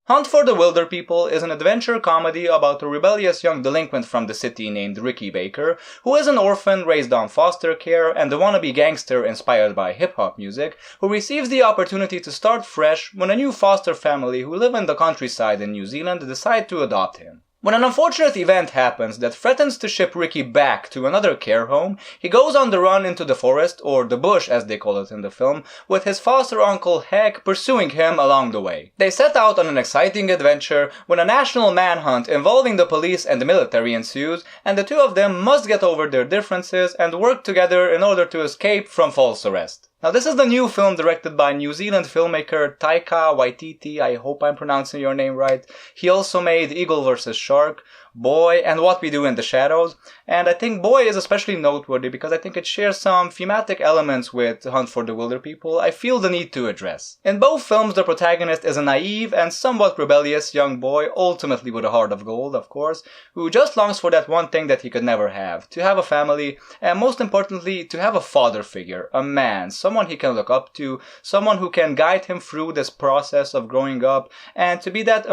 Hunt for the Wilderpeople is an adventure comedy about a rebellious young delinquent from the city named Ricky Baker, who is an orphan raised on foster care and a wannabe gangster inspired by hip-hop music, who receives the opportunity to start fresh when a new foster family who live in the countryside in New Zealand decide to adopt him. When an unfortunate event happens that threatens to ship Ricky back to another care home, he goes on the run into the forest, or the bush as they call it in the film, with his foster uncle Heck pursuing him along the way. They set out on an exciting adventure when a national manhunt involving the police and the military ensues, and the two of them must get over their differences and work together in order to escape from false arrest. Now this is the new film directed by New Zealand filmmaker Taika Waititi, I hope I'm pronouncing your name right. He also made Eagle vs. Shark, Boy, and What We Do in the Shadows, and I think Boy is especially noteworthy because I think it shares some thematic elements with Hunt for the Wilderpeople I feel the need to address. In both films the protagonist is a naive and somewhat rebellious young boy, ultimately with a heart of gold of course, who just longs for that one thing that he could never have, to have a family, and most importantly to have a father figure, a man, someone he can look up to, someone who can guide him through this process of growing up, and to be that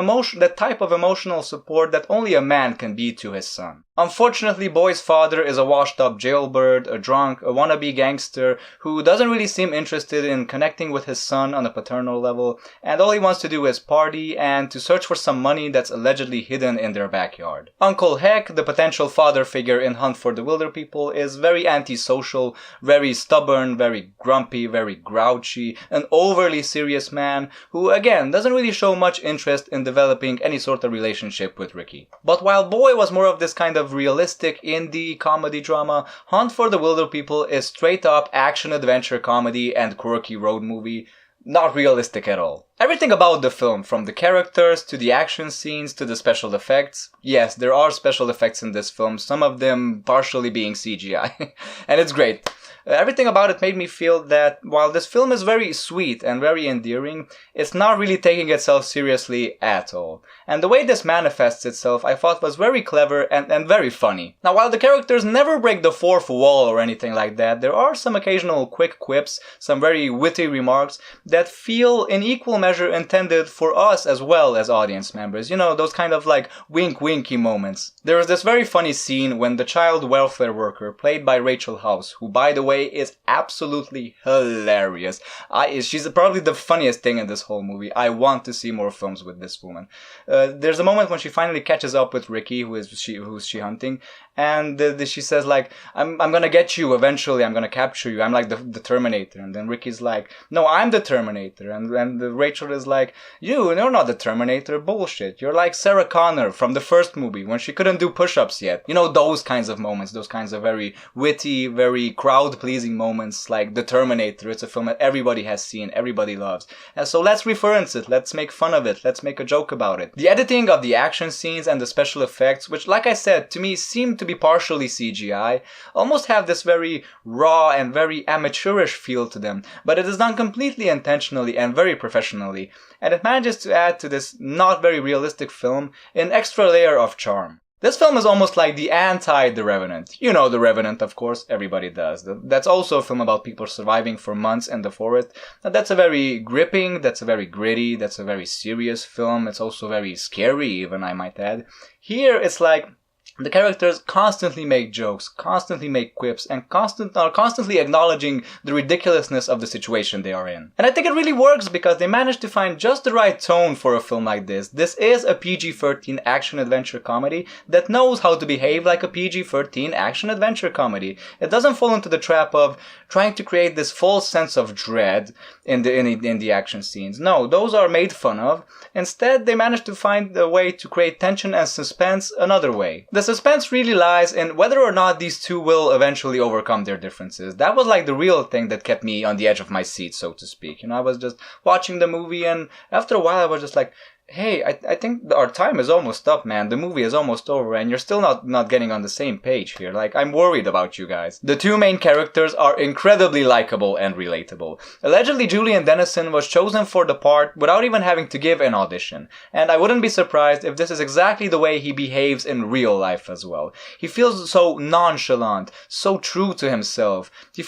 type of emotional support that only a man can be to his son. Unfortunately, Boy's father is a washed-up jailbird, a drunk, a wannabe gangster who doesn't really seem interested in connecting with his son on a paternal level, and all he wants to do is party and to search for some money that's allegedly hidden in their backyard. Uncle Heck, the potential father figure in Hunt for the Wilderpeople, is very antisocial, very stubborn, very grumpy, very grouchy, an overly serious man who, again, doesn't really show much interest in developing any sort of relationship with Ricky. But while Boy was more of this kind of realistic indie comedy drama, Hunt for the Wilderpeople is straight up action-adventure comedy and quirky road movie, not realistic at all. Everything about the film, from the characters to the action scenes to the special effects, yes, there are special effects in this film, some of them partially being CGI, and it's great. Everything about it made me feel that while this film is very sweet and very endearing, it's not really taking itself seriously at all. And the way this manifests itself I thought was very clever and very funny. Now while the characters never break the fourth wall or anything like that, there are some occasional quick quips, some very witty remarks that feel in equal measure intended for us as well as audience members. You know, those kind of like wink-winky moments. There is this very funny scene when the child welfare worker, played by Rachel House, who by the way is absolutely hilarious. She's probably the funniest thing in this whole movie. I want to see more films with this woman. There's a moment when she finally catches up with Ricky, who's she hunting, and she says like, I'm gonna get you eventually, I'm gonna capture you, I'm like the Terminator. And then Ricky's like, no, I'm the Terminator. And Rachel is like, you're not the Terminator, bullshit, you're like Sarah Connor from the first movie when she couldn't do push-ups yet. You know, those kinds of moments, those kinds of very witty, very crowd-pleasing moments like The Terminator. It's a film that everybody has seen, everybody loves. And so let's reference it, let's make fun of it, let's make a joke about it. The editing of the action scenes and the special effects, which like I said, to me seem to be partially CGI, almost have this very raw and very amateurish feel to them, but it is done completely intentionally and very professionally, and it manages to add to this not very realistic film an extra layer of charm. This film is almost like the anti-The Revenant. You know The Revenant, of course, everybody does. That's also a film about people surviving for months in the forest. Now, that's a very gripping, that's a very gritty, that's a very serious film. It's also very scary even, I might add. Here, it's like the characters constantly make jokes, constantly make quips, and are constantly acknowledging the ridiculousness of the situation they are in. And I think it really works because they managed to find just the right tone for a film like this. This is a PG-13 action-adventure comedy that knows how to behave like a PG-13 action-adventure comedy. It doesn't fall into the trap of trying to create this false sense of dread in the action scenes. No, those are made fun of. Instead, they managed to find a way to create tension and suspense another way. The suspense really lies in whether or not these two will eventually overcome their differences. That was like the real thing that kept me on the edge of my seat, so to speak. You know, I was just watching the movie, and after a while I was just like, hey, I think our time is almost up, man. The movie is almost over and you're still not getting on the same page here. Like, I'm worried about you guys. The two main characters are incredibly likable and relatable. Allegedly, Julian Dennison was chosen for the part without even having to give an audition. And I wouldn't be surprised if this is exactly the way he behaves in real life as well. He feels so nonchalant, so true to himself. He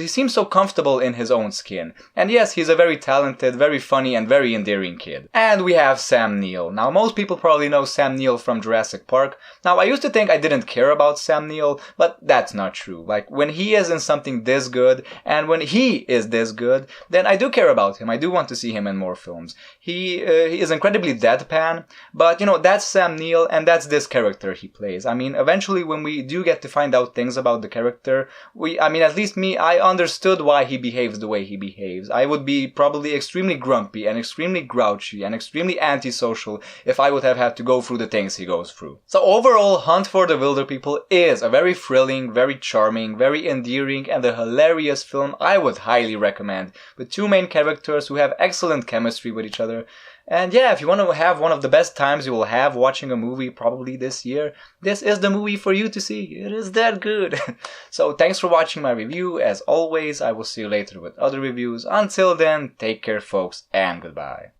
seems so comfortable in his own skin. And yes, he's a very talented, very funny, and very endearing kid. And we have Sam Neill. Now, most people probably know Sam Neill from Jurassic Park. Now, I used to think I didn't care about Sam Neill, but that's not true. Like, when he is in something this good, and when he is this good, then I do care about him. I do want to see him in more films. He is incredibly deadpan, but, that's Sam Neill, and that's this character he plays. I mean, eventually, when we do get to find out things about the character, at least me, I understood why he behaves the way he behaves. I would be probably extremely grumpy and extremely grouchy and extremely antisocial if I would have had to go through the things he goes through. So overall, Hunt for the Wilderpeople is a very thrilling, very charming, very endearing, and a hilarious film I would highly recommend, with two main characters who have excellent chemistry with each other. And yeah, if you want to have one of the best times you will have watching a movie probably this year, this is the movie for you to see. It is that good. So thanks for watching my review. As always, I will see you later with other reviews. Until then, take care folks, and goodbye.